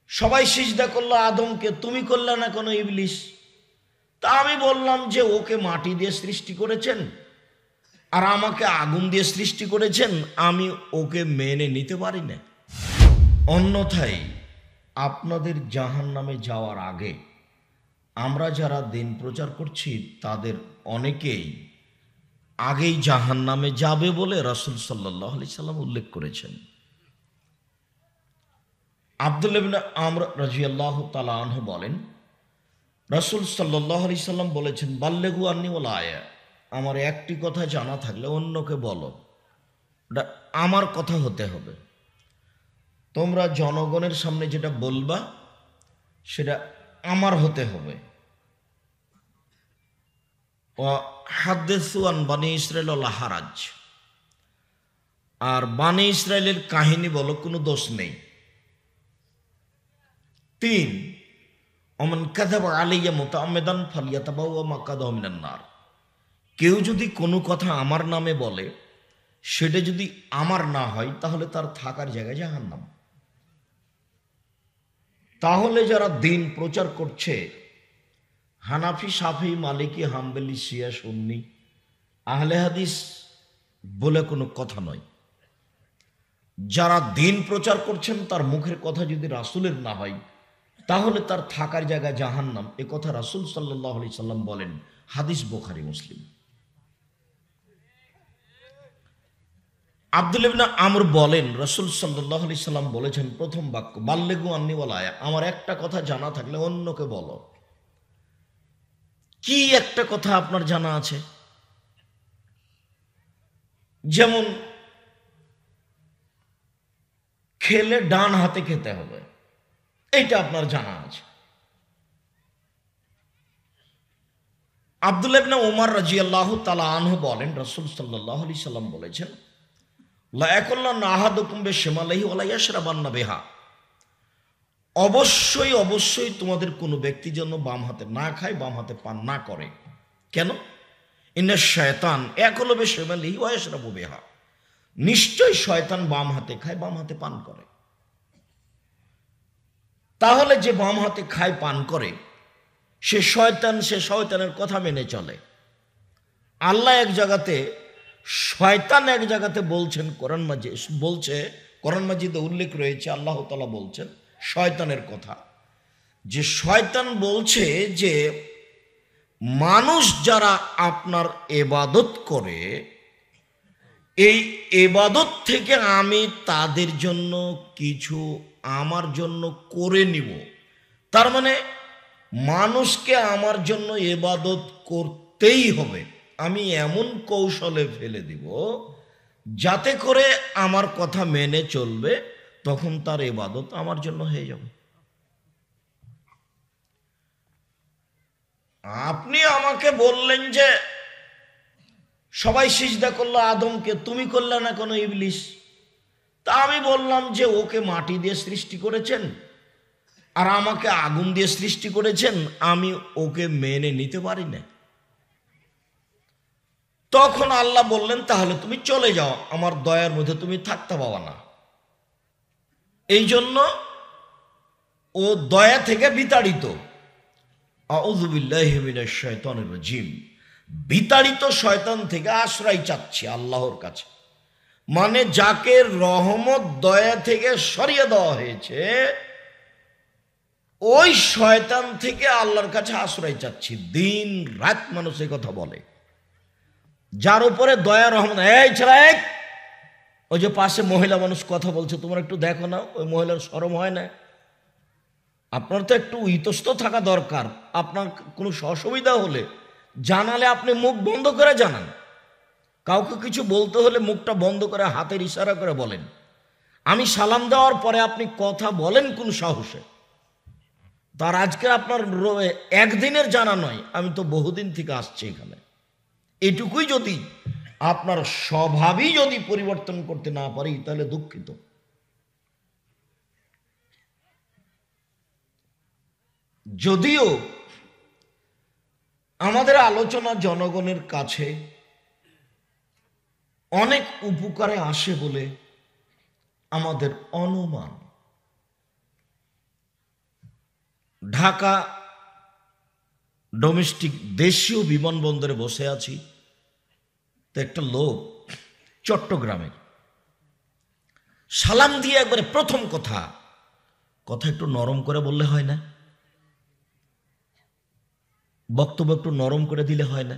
সবাই সিজদা করলো আদমকে, তুমি করলে না কোনো ইবলিস? তা আমি বললাম যে ওকে মাটি দিয়ে সৃষ্টি করেছেন আর আমাকে আগুন দিয়ে সৃষ্টি করেছেন, আমি ওকে মেনে নিতে পারি না। অন্যথায় আপনাদের জাহান্নামে যাওয়ার আগে আমরা যারা দিন প্রচার করছি তাদের অনেকেই আগেই জাহান্নামে যাবে বলে রাসূল সাল্লাল্লাহু আলাইহি সাল্লাম উল্লেখ করেছেন। আব্দুল্লাহ ইবনে আমর রাদিয়াল্লাহু তাআলা আনহু বলেন, রাসূল সাল্লাল্লাহু আলাইহি সাল্লাম বলেছেন, বাল্লিগু আন্নী ওয়ালা আয়া, আমার একটি কথা জানা থাকলে অন্যকে বলো, এটা আমার কথা হতে হবে। তোমরা জনগণের সামনে যেটা বলবা সেটা আমার হতে হবে। ও হাদ্দিসু আন বানি ইসরাইল ওয়ালা হারাজ, আর বানি ইসরাইলের কাহিনী বলো, কোনো দোষ নেই। 3, ওমান কাযাবা আলাইয়া মুতাআম্মিদান ফালিয়াতাবাওয়া মাকআদাহু মিনান নার, কেউ যদি কোনো কথা আমার নামে বলে সেটা যদি আমার না হয় তাহলে তার থাকার জায়গায় জাহান্নাম। তাহলে যারা দিন প্রচার করছে, হানাফি, শাফি, মালিকি, হাম্বলি, শিয়া, সুন্নি, আহলে হাদিস বলে কোনো কথা নয়। যারা দিন প্রচার করছেন তার মুখের কথা যদি রাসূলের না হয় তাহলে তার থাকার জায়গা জাহান্নাম। এ কথা রাসূল সাল্লাল্লাহু আলাইহি সাল্লাম বলেন, হাদিস বুখারী মুসলিম। আব্দুল্লাহ ইবনে আমর বলেন, রাসূল সাল্লাল্লাহু আলাইহি সাল্লাম বলেছেন, প্রথম বাক্য বাল্লিগু আন্নী ওয়ালা আয়া, আমার একটা কথা জানা থাকলে অন্যকে বলো। কি একটা কথা আপনার জানা আছে? যেমন খেলে ডান হাতে খেতে হবে, এইটা আপনার জানা আছে। আব্দুল্লাহ ইবনে ওমর রাদিয়াল্লাহু তাআলা আনহু বলেন, রাসূল সাল্লাল্লাহু আলাইহি সাল্লাম বলেছেন, লা ইয়াকুল্লান্না আহাদুকুম বিশিমালিহি ওয়া লা ইয়াশরাবান্না বিহা, অবশ্যই অবশ্যই তোমাদের কোনো ব্যক্তি যেন বাম হাতে না খায়, বাম হাতে পান না করে। কেন? ইন্নাশ শায়তান ইয়াকুলু বিশিমালিহি ওয়া ইয়াশরাবু বিহা, নিশ্চয় শয়তান বাম হাতে খায়, বাম হাতে পান করে। তাহলে যে বাম হাতে খায়, পান করে, সে শয়তান, সে শয়তানের কথা মেনে চলে। আল্লাহ এক জায়গাতে, শয়তান এক জায়গাতে বলছেন, কোরআন মাজিদ বলছে, কোরআন মাজিদে উল্লেখ রয়েছে, আল্লাহ তাআলা বলছেন শয়তানের কথা, যে শয়তান বলছে যে মানুষ যারা আপনার ইবাদত করে, এই ইবাদত থেকে আমি তাদের জন্য কিছু আমার জন্য করে নিব। তার মানে মানুষকে আমার জন্য ইবাদত করতেই হবে, আমি এমন কৌশলে ফেলে দিব যাতে করে আমার কথা মেনে চলবে, তখন তার ইবাদত আমার জন্য হয়ে যাবে। আপনি আমাকে বললেন যে সবাই সিজদা করলো আদমকে, তুমি করলে না কোনো ইবলিস? তা আমি বললাম যে ওকে মাটি দিয়ে সৃষ্টি করেছেন আর আমাকে আগুন দিয়ে সৃষ্টি করেছেন, আমি ওকে মেনে নিতে পারি না। তখন আল্লাহ বললেন, তাহলে তুমি চলে যাও, আমার দয়ার মধ্যে তুমি থাকতে পাবা না। এই জন্য ও দয়া থেকে বিতাড়িত। আউযু বিল্লাহি মিনাশ শাইতানির রাজিম, বিতাড়িত শয়তান থেকে আশ্রয় চাচ্ছি আল্লাহর কাছে। মানে যাকে রহমত দয়া থেকে সরিয়ে দেওয়া হয়েছে, ওই শয়তান থেকে আল্লাহর কাছে আশ্রয় চাচ্ছি। দিন রাত মানুষ এই কথা বলে, যার উপরে দয়া রহমত। এই ছেলে, ওই যে পাশে মহিলা মানুষ কথা বলছে, তোমরা একটু দেখো না, ওই মহিলার শরম হয় না? আপনার তো একটু ইতস্ত থাকা দরকার। আপনার কোনো অসুবিধা হলে জানালে আপনি মুখ বন্ধ করে জানান। কাউকে কিছু বলতে হলে মুখটা বন্ধ করে হাতের ইশারা করে বলেন। আমি সালাম দেওয়ার পরে আপনি কথা বলেন কোন সাহসে? তার আজকে আপনার একদিনের জানা নয়, আমি তো বহুদিন থেকে আসছি এখানে। এটুকুই যদি আপনার স্বভাবই যদি পরিবর্তন করতে না পারি তাহলে দুঃখিত। যদিও আমাদের আলোচনা জনগণের কাছে অনেক উপকারে আসে বলে আমাদের অনুমান, ঢাকা ডোমেস্টিক দেশীয় বিমানবন্দরে বসে আছি, তো একটা লোক চট্টগ্রামের সালাম দিয়ে একবারে প্রথম কথা একটু নরম করে বললে হয় না? বক্তব্য একটু নরম করে দিলে হয় না?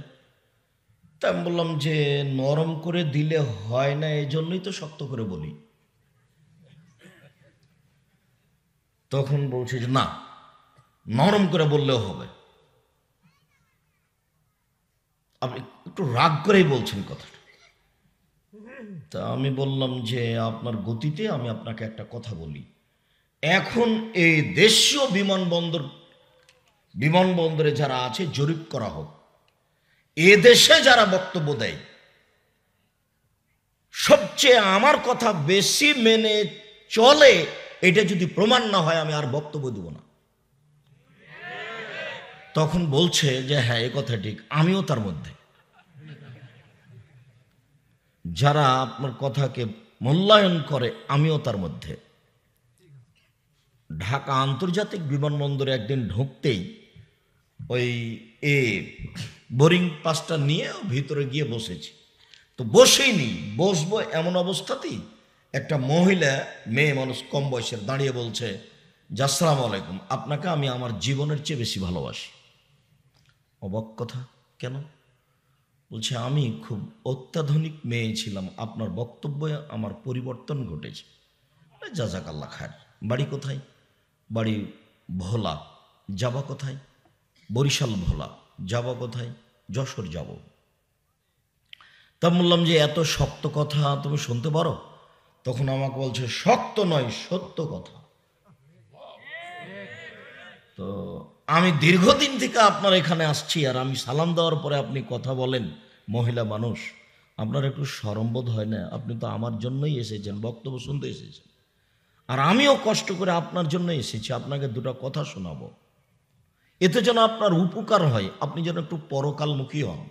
তা আমি বললাম যে নরম করে দিলে হয় না, এই জন্যই তো শক্ত করে বলি। তখন বলছে যে না, নরম করে বললেও হবে। আপনি একটু রাগ করেই বলছেন কথাটা। তা আমি বললাম যে আপনার গতিতে আমি আপনাকে একটা কথা বলি, এখন এই দেশীয় বিমানবন্দরে যারা আছে জরিপ করা হোক, এ দেশে যারা বক্তব্য দেয় সবচেয়ে আমার কথা বেশি মেনে চলে, এটা যদি প্রমাণ না হয় আমি আর বক্তব্য দেব না। তখন বলছে যে হ্যাঁ, এ কথা ঠিক, আমিও তার মধ্যে। যারা আপনার কথাকে মূল্যায়ন করে আমিও তার মধ্যে। ঢাকা আন্তর্জাতিক বিমানবন্দরে একদিন ঢুকতেই ওই বোরিং পাসটা নিয়ে ভিতরে গিয়ে বসেছি, তো বসেই নি, বসবো এমন অবস্থাতেই একটা মহিলা, মেয়ে মানুষ, কম বয়সের, দাঁড়িয়ে বলছে যে আসসালামু আলাইকুম, আপনাকে আমি আমার জীবনের চেয়ে বেশি ভালোবাসি। অবাক কথা, কেন? বলছে আমি খুব অত্যাধুনিক মেয়ে ছিলাম, আপনার বক্তব্যে আমার পরিবর্তন ঘটেছে। জাযাকাল্লাহ খায়ের। বাড়ি কোথায়? বাড়ি ভোলা। যাবা কোথায়? বরিশাল ভোলা। যাবা কোথায়? যশোর যাব। তা বললাম যে এত শক্ত কথা তুমি শুনতে পারো? তখন আমাকে বলছে শক্ত নয়, সত্য কথা। তো আমি দীর্ঘদিন থেকে আপনার এখানে আসছি, আর আমি সালাম দেওয়ার পরে আপনি কথা বলেন, মহিলা মানুষ, আপনার একটু শরমবোধ হয় না? আপনি তো আমার জন্যই এসেছেন, বক্তব্য শুনতে এসেছেন, আর আমিও কষ্ট করে আপনার জন্য এসেছি, আপনাকে দুটো কথা শোনাবো, এতে যেন আপনার উপকার হয়, আপনি যেন একটু পরকালমুখী হন।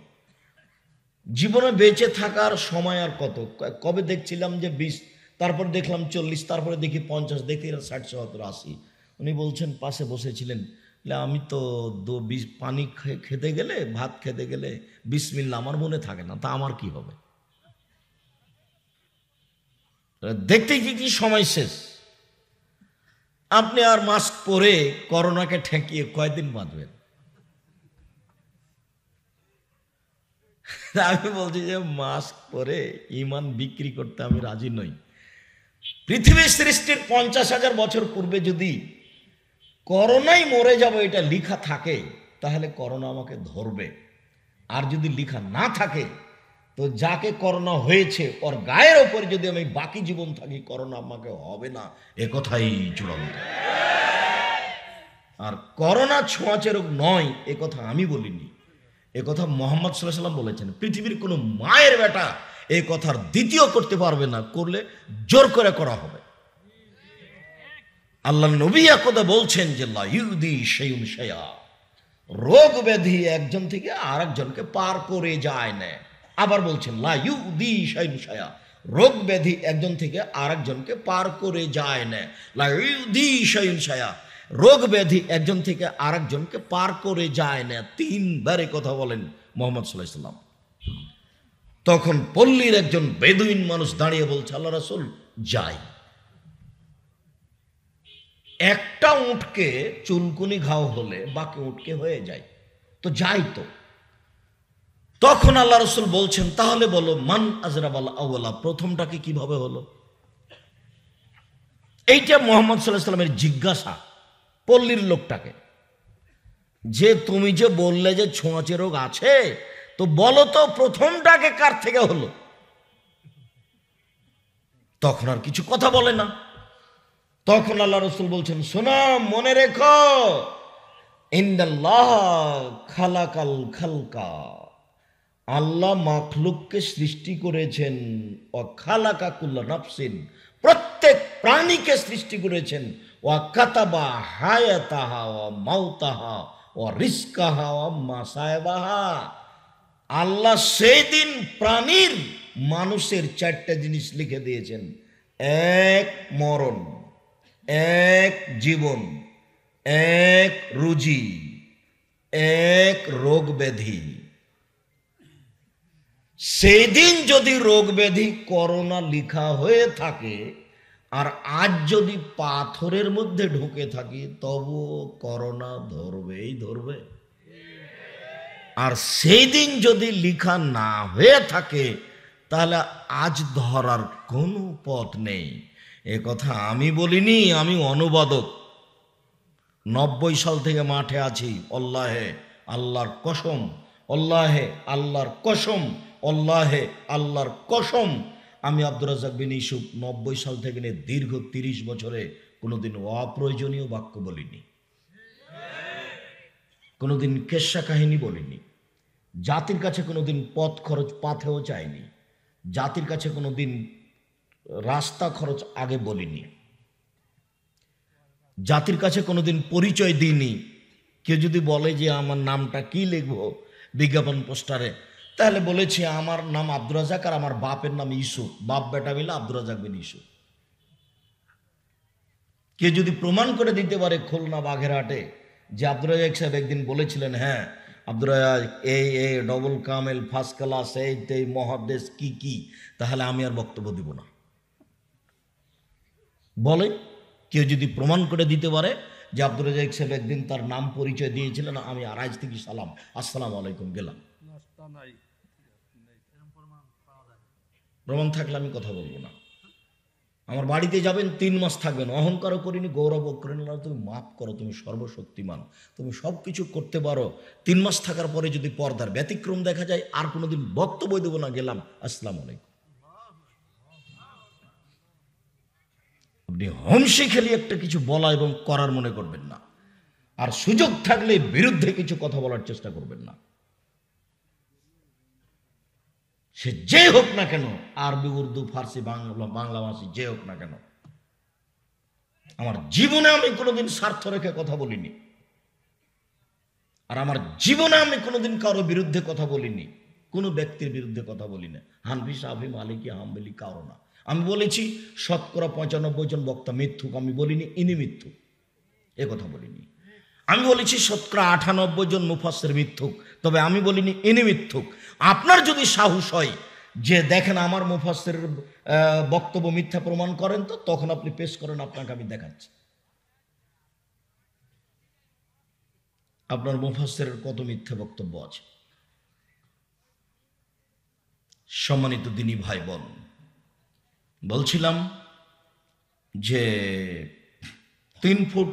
জীবনে বেঁচে থাকার সময় আর কত? কবে দেখছিলাম যে 20, তারপর দেখলাম 40, তারপরে দেখি 50, দেখি 60, 70, 80। উনি বলছেন, পাশে বসেছিলেন, আমি তো পানি খেতে গেলে, ভাত খেতে গেলে বিসমিল্লাহ আমার মনে থাকে না, তা আমার কি হবে? দেখতে কি সময় শেষ। আপনি আর মাস্ক পরে করোনাকে ঠেকিয়ে কয়দিন বাঁচবেন? আমি বলছি যে মাস্ক পরে ইমান বিক্রি করতে আমি রাজি নই। পৃথিবীর সৃষ্টির 50,000 বছর পূর্বে যদি করোনায় মরে যাব এটা লেখা থাকে, তাহলে করোনা আমাকে ধরবে। আর যদি লেখা না থাকে, তো যাকে করোনা হয়েছে ওর গায়ের ওপর যদি আমি বাকি জীবন থাকি, করোনা আমাকে হবে না, এ কথাই চূড়ান্ত। আর করোনা ছোঁয়াচে রোগ নয়, এ কথা আমি বলিনি, এ কথা মোহাম্মদ সাল্লাল্লাহু আলাইহি ওয়াসাল্লাম বলেছেন। পৃথিবীর কোনো মায়ের বেটা এই কথার দ্বিতীয় করতে পারবে না, করলে জোর করে করা হবে। আল্লাহ নবী একদা বলছেন যে লা ইউদি শাইউন শাইআ, রোগ ব্যাধি একজন থেকে আরেকজনকে পার করে যায় না। আবার বলছেন লা ইউদি শাইউন শাইআ, রোগ ব্যাধি একজন থেকে আরেকজনকে পার করে যায় না। লা ইউদি শাইউন শাইআ, রোগ ব্যাধি একজন থেকে আরেকজনকে পার করে যায় না। 3 বারে কথা বলেন মুহাম্মদ সাল্লাল্লাহু আলাইহি ওয়াসাল্লাম। তখন পল্লীর একজন বেদুইন মানুষ দাঁড়িয়ে বলছে, আল্লাহ রাসূল যাই। একটা উটকে চুলকুনি ঘাও হলে বাকি উটকে হয়ে যায়, তো যাই তো। তখন আল্লাহ রাসূল বলছেন, তাহলে বলো মান আজরাবাল আউয়ালা, প্রথমটাকে কিভাবে হলো? এইটা মুহাম্মদ সাল্লাল্লাহু আলাইহি ওয়াসাল্লামের জিজ্ঞাসা পল্লীর লোকটাকে, যে তুমি যে বললে যে ছোঁয়াচে রোগ আছে, তো বলো তো প্রথমটাকে কার থেকে হলো? তখন আর কিছু কথা বলে না। তখন আল্লাহ রাসূল বলছেন, শোনো, মনে রেখো, ইন্নাল্লাহ খালাকাল খালকা, আল্লাহ মাখলুককে সৃষ্টি করেছেন, ও খালাকা কুল্লা নাফসিন, প্রত্যেক প্রাণীকে সৃষ্টি করেছেন, ও কাতাবা হায়াতাহা ও মাউতাহা ও রিজকাহা ও মাসায়বাহা। আল্লাহ সেই দিন প্রাণীর, মানুষের 4টা জিনিস লিখে দিয়েছেন, 1 মরণ, 1 জীবন, এক রুজি, এক রোগ ব্যাধি। সেই দিন যদি রোগ ব্যাধি করোনা লিখা হয়ে থাকে আর আজ যদি পাথরের মধ্যে ঢুকে থাকি, তবু করোনা ধরবেই ধরবে। আর সেই দিন যদি লিখা না হয়ে থাকে, তাহলে আজ ধরার কোনো পথ নেই। এ কথা আমি বলিনি, আমি অনুবাদক। 90 সাল থেকে মাঠে আছি। আল্লাহে আল্লাহর কসম, আল্লাহে আল্লাহর কসম, আল্লাহে আল্লাহর কসম, আমি আব্দুর রাজ্জাক বিন ইউসুফ 90 সাল থেকে নিয়ে দীর্ঘ 30 বছরে কোনোদিন অপ্রয়োজনীয় বাক্য বলিনি, কোনোদিন কেচ্ছা কাহিনী বলিনি, জাতির কাছে কোনোদিন পথ খরচ পাথেও চাইনি, জাতির কাছে কোনোদিন রাস্তা খরচ আগে বলিনি, জাতির কাছে কোনোদিন পরিচয় দিইনি। কেউ যদি বলে যে আমার নামটা কি লিখবো বিজ্ঞাপন পোস্টারে, তাহলে বলেছি আমার নাম আব্দুর রাজ্জাক আর আমার বাপের নাম ইউসুফ, বাপ বেটা মিলে আব্দুর রাজ্জাক বিন ইউসুফ। কেউ যদি প্রমাণ করে দিতে পারে খুলনা বাঘেরহাটে যে আব্দুর রাজ্জাক সাহেব একদিন বলেছিলেন, হ্যাঁ আব্দুর রাজ্জাক এই ডবল কামেল ফার্স্ট ক্লাস এই মহাদেশ কি, তাহলে আমি আর বক্তব্য দিব না। বলে কেউ যদি প্রমাণ করে দিতে পারে যে আব্দুর রাজ্জাক সাহেব একদিন তার নাম পরিচয় দিয়েছিলেন, আমি আর আজ থেকে সালাম, আসসালামু আলাইকুম, গেলাম। প্রমাণ থাকলে আমি কথা বলবো না। আমার বাড়িতে যাবেন, 3 মাস থাকবেন, অহংকারও করিনি, গৌরবও করিনি। তুমি মাফ করো, তুমি সর্বশক্তিমান, তুমি সব কিছু করতে পারো। 3 মাস থাকার পরে যদি পর্দার ব্যতিক্রম দেখা যায়, আর কোনোদিন বক্তব্য দেবো না, গেলাম, আসসালামু আলাইকুম। আপনি হমসি খেলি একটা কিছু বলা এবং করার মনে করবেন না, আর সুযোগ থাকলে বিরুদ্ধে কিছু কথা বলার চেষ্টা করবেন না। সে যে হোক না কেন, আরবি, উর্দু, ফার্সি, বাংলা ভাষী যে হোক না কেন, আমার জীবনে আমি কোনোদিন স্বার্থ রেখে কথা বলিনি, আর আমার জীবনে আমি কোনোদিন কারো বিরুদ্ধে কথা বলিনি, কোনো ব্যক্তির বিরুদ্ধে কথা বলি না। হানফি, শাফি, মালিকি, হাম্বলি কারো না। আমি বলেছি 95% জন বক্তা মিথ্যুক, আমি বলিনি ইনি মিথ্যুক, এ কথা বলিনি। আমি বলেছি 98% জন মুফাসসির মিথ্যুক, তবে আমি বলিনি ইনি মিথ্যুক। আপনার যদি সাহস হয় যে দেখেন আমার মুফাসসিরের বক্তব্য মিথ্যা প্রমাণ করেন, তো তখন আপনি পেশ করেন, আপনাকে আমি দেখাচ্ছি আপনার মুফাসসিরের কত মিথ্যা বক্তব্য আছে। সম্মানিত দিনী ভাই বোন, বলছিলাম যে 3 ফুট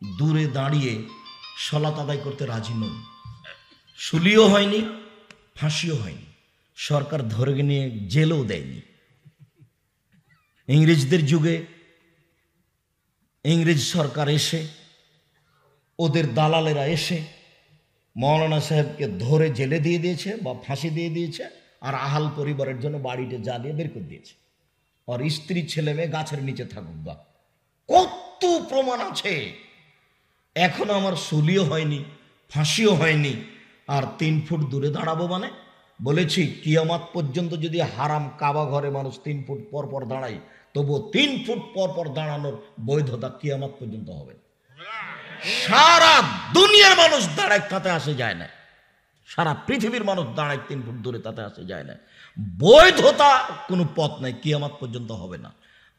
দূরে দাঁড়িয়ে সালাত আদায় করতে রাজি নন। শুলিও হয়নি, ফাঁসিও হয়নি, সরকার ধরে নিয়ে জেলও দেয়নি। ইংরেজদের যুগে ইংরেজ সরকার এসে, ওদের দালালেরা এসে মৌলানা সাহেবকে ধরে জেলে দিয়ে দিয়েছে বা ফাঁসি দিয়ে দিয়েছে, আর আহাল পরিবারের জন্য বাড়িতে জ্বালিয়ে বের করে দিয়েছে। আর স্ত্রী ছেলে মেয়ে গাছের নিচে থাকুক গা। কত প্রমাণ আছে। এখনো আমার শুলিও হয়নি, ফাঁসিও হয়নি, আর 3 ফুট দূরে দাঁড়াবো মানে? বলেছি কিয়ামত পর্যন্ত যদি হারাম কাবা ঘরে মানুষ 3 ফুট পর পর দাঁড়ায়, তবুও 3 ফুট পর পর দাঁড়ানোর বৈধতা কিয়ামত পর্যন্ত হবে না। সারা দুনিয়ার মানুষ দাঁড়ায়, তাতে আসে যায় না। সারা পৃথিবীর মানুষ দাঁড়ায় 3 ফুট দূরে, তাতে আসে যায় না। বৈধতা কোনো পথ নাই, কিয়ামত পর্যন্ত হবে না।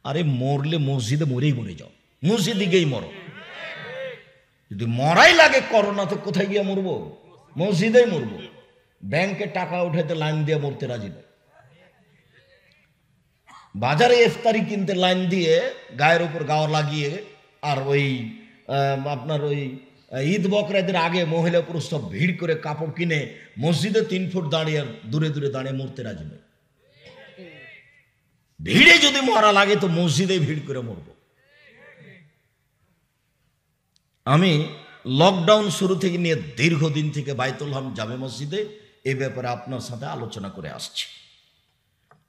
আরে মরলে মসজিদে মরেই মরে যাও, মসজিদে গিয়েই মরো। যদি মরাই লাগে করোনা, তো কোথায় গিয়ে মরবো? মসজিদেই মরবো। ব্যাংকে টাকা উঠাইতে লাইন দিয়ে মরতে রাজি নয়। বাজারে ইফতারি কিনতে লাইন দিয়ে গায়ের উপর গাওয়া লাগিয়ে, আর ওই আপনার ওই ঈদ বকরাদের আগে মহিলা পুরুষ সব ভিড় করে কাপড় কিনে মসজিদে 3 ফুট দাঁড়িয়ে দূরে দূরে দাঁড়িয়ে মরতে রাজি নয়। ভিড়ে যদি মরা লাগে তো মসজিদে ভিড় করে মরবো। আমি লকডাউন শুরু থেকে নিয়ে দীর্ঘদিন থেকে বাইতুল হাম জামে মসজিদে এই ব্যাপারে আপনার সাথে আলোচনা করে আসছি,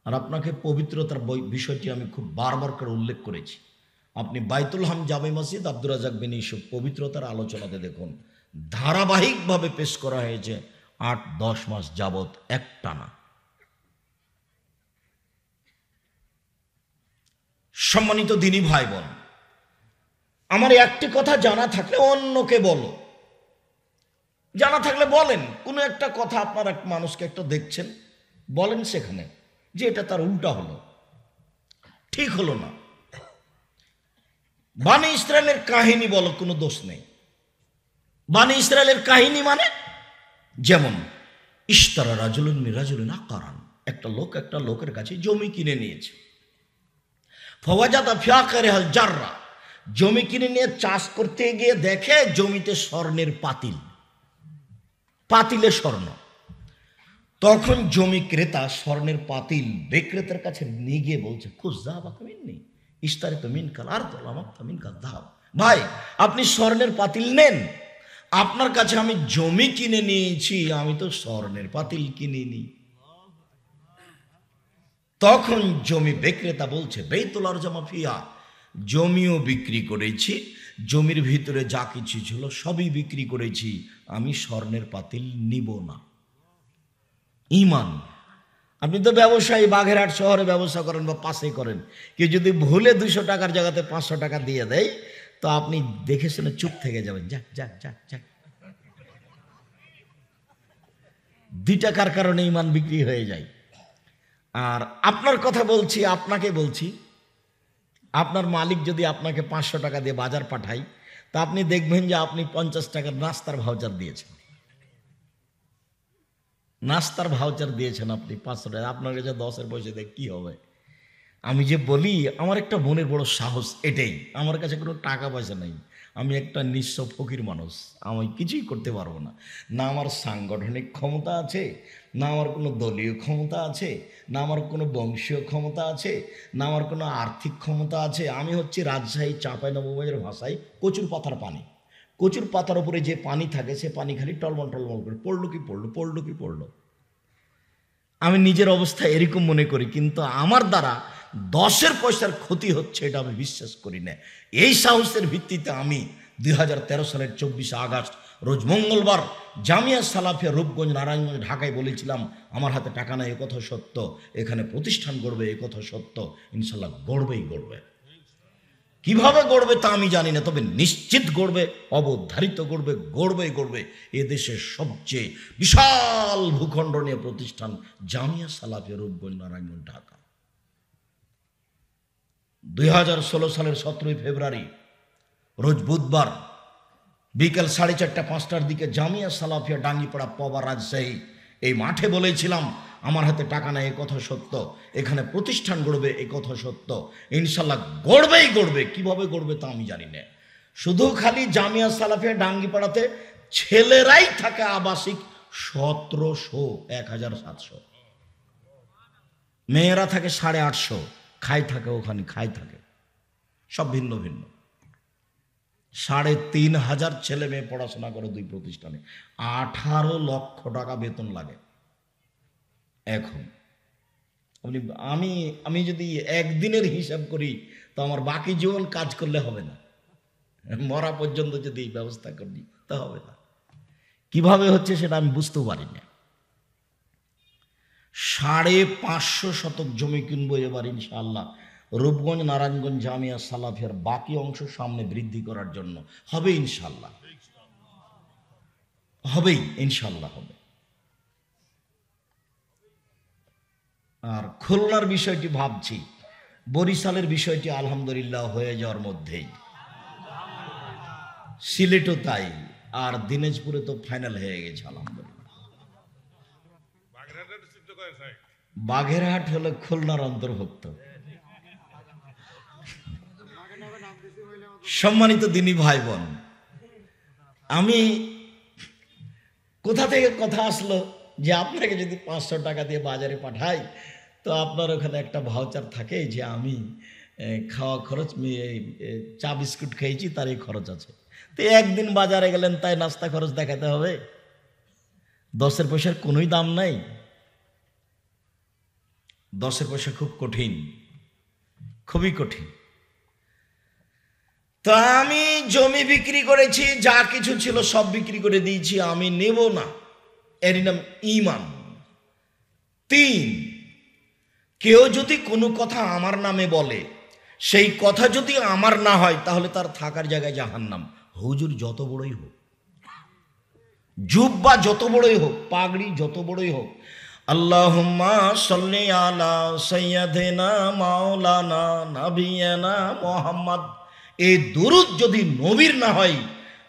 আর আপনাকে পবিত্রতার বিষয়টি আমি খুব বারবার করে উল্লেখ করেছি। আপনি বাইতুল হাম জামে মসজিদ আব্দুর রাজ্জাক বিন ইউসুফ পবিত্রতার আলোচনাতে দেখুন, ধারাবাহিকভাবে পেশ করা হয়েছে 8-10 মাস যাবৎ একটানা। সম্মানিত দিনী ভাই বোন, আমার একটি কথা জানা থাকলে অন্যকে বলো, জানা থাকলে বলেন। কোনো একটা কথা আপনার এক মানুষকে একটা দেখছেন, বলেন সেখানে যে এটা তার উল্টা হলো, ঠিক হলো না। বানি ইসরায়েলের কাহিনী বলো, কোনো দোষ নেই। বানি ইসরায়েলের কাহিনী মানে যেমন ইশতারা রাজুলুন মিরাজুলুন আকারান, একটা লোক একটা লোকের কাছে জমি কিনে নিয়েছে। ফওয়াজাদা ফিআকারিহাল জাররা, জমি কিনে নিয়ে চাষ করতে গিয়ে দেখে জমিতে স্বর্ণের পাতিল, পাতিলে স্বর্ণ। তখন জমি ক্রেতা স্বর্ণের পাতিল বিক্রেতার কাছে নিয়ে গিয়ে বলছে, খুশ যা বাকামিন নেই ইস্তারে তো মিনকাল আর মিনকাল দাও, ভাই আপনি স্বর্ণের পাতিল নেন, আপনার কাছে আমি জমি কিনে নিয়েছি, আমি তো স্বর্ণের পাতিল কিনিনি। তখন জমি বিক্রেতা বলছে, বেতুল আরজামা ফিয়া, জমিও বিক্রি করেছি, জমির ভিতরে যা কিছু ছিল সবই বিক্রি করেছি, আমি স্বর্ণের পাতিল নিব না। ঈমান। আপনি তো ব্যবসায়ী, বাগেরহাট শহরে ব্যবসা করেন বা পাশে করেন, কেউ যদি ভুলে 200 টাকার জায়গাতে 500 টাকা দিয়ে দেয়, তো আপনি দেখে শুনে চুপ থেকে যাবেন, যাক যাক যাক যাক। 2 টাকার কারণে ঈমান বিক্রি হয়ে যায়। আর আপনার কথা বলছি, আপনাকে বলছি, আপনার মালিক যদি আপনাকে 500 টাকা দিয়ে বাজার পাঠায়, তা আপনি দেখবেন যে আপনি 50 টাকার নাস্তার ভাউচার দিয়েছেন, নাস্তার ভাউচার দিয়েছেন আপনি 500 টাকা, আপনার কাছে 10-এর পয়সা দিয়ে কি হবে? আমি যে বলি, আমার একটা মনের বড় সাহস এটাই, আমার কাছে কোনো টাকা পয়সা নেই, আমি একটা নিঃস্ব ফকির মানুষ, আমি কিছুই করতে পারবো না, না আমার সাংগঠনিক ক্ষমতা আছে, না আমার কোনো দলীয় ক্ষমতা আছে, না আমার কোনো বংশীয় ক্ষমতা আছে, না আমার কোনো আর্থিক ক্ষমতা আছে। আমি হচ্ছে রাজশাহী চাঁপাইনবাবগঞ্জের ভাষায় কচুর পাতার পানি, কচুর পাতার উপরে যে পানি থাকে সে পানি খালি টলমল টলমল করে পড়লো কি পড়লো, পড়লো কি পড়লো। আমি নিজের অবস্থা এরকম মনে করি, কিন্তু আমার দ্বারা 10-এর পয়সার ক্ষতি হচ্ছে এটা আমি বিশ্বাস করি না। এই সাহসের ভিত্তিতে আমি 2013 সালের 24 আগস্ট রোজ মঙ্গলবার জামিয়া সালাফিয়া রূপগঞ্জ নারায়ণগঞ্জ ঢাকায় বলেছিলাম, আমার হাতে টাকা নাই এ কথা সত্য, এখানে প্রতিষ্ঠান গড়বে এ কথা সত্য, ইনশাল্লাহ গড়বেই গড়বে। কিভাবে গড়বে তা আমি জানি না, তবে নিশ্চিত গড়বে, অবধারিত গড়বে, গড়বেই গড়বে। এদেশের সবচেয়ে বিশাল ভূখণ্ড নিয়ে প্রতিষ্ঠান জামিয়া সালাফিয়া রূপগঞ্জ নারায়ণগঞ্জ ঢাকা। 2016 সালের 17 ফেব্রুয়ারি রোজ বুধবার বিকেল 4:30-5টার দিকে জামিয়া সালাফিয়া ডাঙ্গিপাড়া পবা রাজশাহী এই মাঠে বলেছিলাম, আমার হাতে টাকা নেই এ কথা সত্য, এখানে প্রতিষ্ঠান গড়বে এ কথা সত্য, ইনশাল্লাহ গড়বেই গড়বে। কিভাবে গড়বে তা আমি জানি না। শুধু খালি জামিয়া সালাফিয়া ডাঙ্গিপাড়াতে ছেলেরাই থাকে আবাসিক 1700, 1700, মেয়েরা থাকে 850, খাই থাকে ওখানে, খাই থাকে সব ভিন্ন ভিন্ন। 3500 ছেলে মেয়ে পড়াশোনা করে 2 প্রতিষ্ঠানে, 18 লক্ষ টাকা বেতন লাগে। এখন আমি যদি একদিনের হিসাব করি, তো আমার বাকি জীবন কাজ করলে হবে না, মরা পর্যন্ত যদি ব্যবস্থা করি তা হবে না। কিভাবে হচ্ছে সেটা আমি বুঝতে পারি না। 550 শতক জমি কিনবো এবার ইনশাআল্লাহ, রূপগঞ্জ নারায়ণগঞ্জ জামিয়া সালাফিয়ার বাকি অংশ সামনে বৃদ্ধি করার জন্য। হবে ইনশাআল্লাহ, হবেই ইনশাআল্লাহ হবে। আর খুলনার বিষয়টি ভাবছি, বরিশালের বিষয়টি আলহামদুলিল্লাহ হয়ে যাওয়ার মধ্যেই, সিলেটও তাই, আর দিনাজপুরে তো ফাইনাল হয়ে গেছে আলহামদুলিল্লাহ। বাগেরহাট হলো খুলনার অন্তর্ভুক্ত। সম্মানিত দিনী ভাই বোন, আমি কোথা থেকে কথা আসলো যে আপনাকে যদি 500 টাকা দিয়ে বাজারে পাঠাই, তো আপনার ওখানে একটা ভাউচার থাকে যে আমি খাওয়া খরচ, চা বিস্কুট খেয়েছি তার এই খরচ আছে, তো একদিন বাজারে গেলেন তাই নাস্তা খরচ দেখাতে হবে। 10-এর পয়সার কোনোই দাম নাই, 10-এর পয়সা খুব কঠিন, খুবই কঠিন। তো আমি জমি বিক্রি করেছি, যা কিছু ছিল সব বিক্রি করে দিয়েছি, আমি নেব না, এর নাম ঈমান। 3, কেউ যদি কোনো কথা আমার নামে বলে, সেই কথা যদি আমার না হয় তাহলে তার থাকার জায়গায় জাহান্নাম। হুজুর যত বড়ই হোক, জুব্বা যত বড়ই হোক, পাগড়ি যত বড়ই হোক, আল্লাহুম্মা সাল্লি আলা সাইয়্যিদিনা মাওলানা নাবিয়ানা মুহাম্মদ, এই দুরূদ যদি নবীর না হয়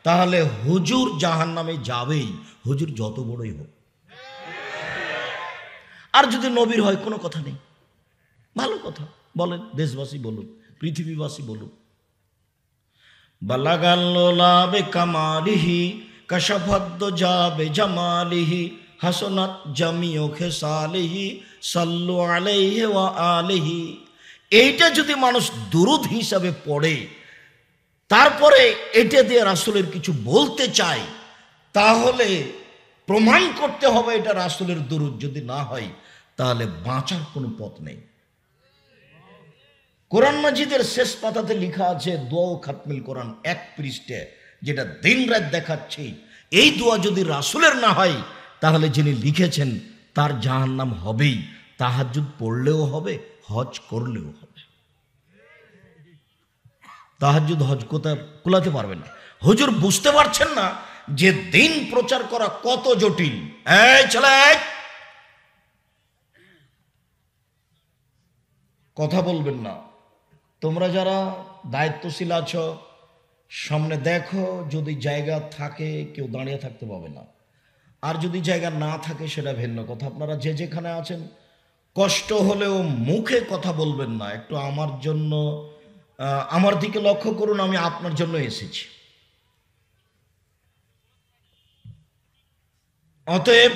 তাহলে হুজুর জাহান্নামে যাবেই, হুজুর যত বড়ই হোক। আর যদি নবীর হয় কোনো কথা নেই, ভালো কথা বলেন, দেশবাসী বলুন, পৃথিবীবাসী বলুন। বালাগাল্লাবে কামালিহি কাশাফাদ্দ যাবে জামালিহি হাসনাত জামিও খেসালিহি সাল্লু আলাইহি ওয়া আলিহি। এইটা যদি মানুষ দুরূদ হিসাবে পড়ে, তারপরে এটা দিয়ে রাসূলের কিছু বলতে চায়, তাহলে প্রমাণ করতে হবে এটা রাসূলের দুরূদ। যদি না হয় তাহলে বাঁচার কোনো পথ নেই। কোরআন মাজিদের শেষ পাতাতে লেখা আছে দোয়া ও খাতমিল কোরআন, 1 পৃষ্ঠা, যেটা দিন রাত দেখাচ্ছি। এই দোয়া যদি রাসূলের না হয় তাহলে যিনি লিখেছেন তার জাহান্নাম হবেই। তাহাজ্জুদ পড়লেও হবে, হজ করলেও হবে। তাহাজ্জুদ হজ কোথায় কুলাতে পারবে না। হুজুর বুঝতে পারছেন না যে দিন প্রচার করা কত জটিল। এই ছেলে, কথা বলবেন না। তোমরা যারা দায়িত্বশীল আছো, সামনে দেখো, যদি জায়গা থাকে কেউ দাঁড়িয়ে থাকতে পাবে না, আর যদি জায়গা না থাকে সেটা ভিন্ন কথা। আপনারা যে যেখানে আছেন কষ্ট হলেও মুখে কথা বলবেন না। একটু আমার জন্য, আমার দিকে লক্ষ্য করুন, আমি আপনার জন্য এসেছি। অতএব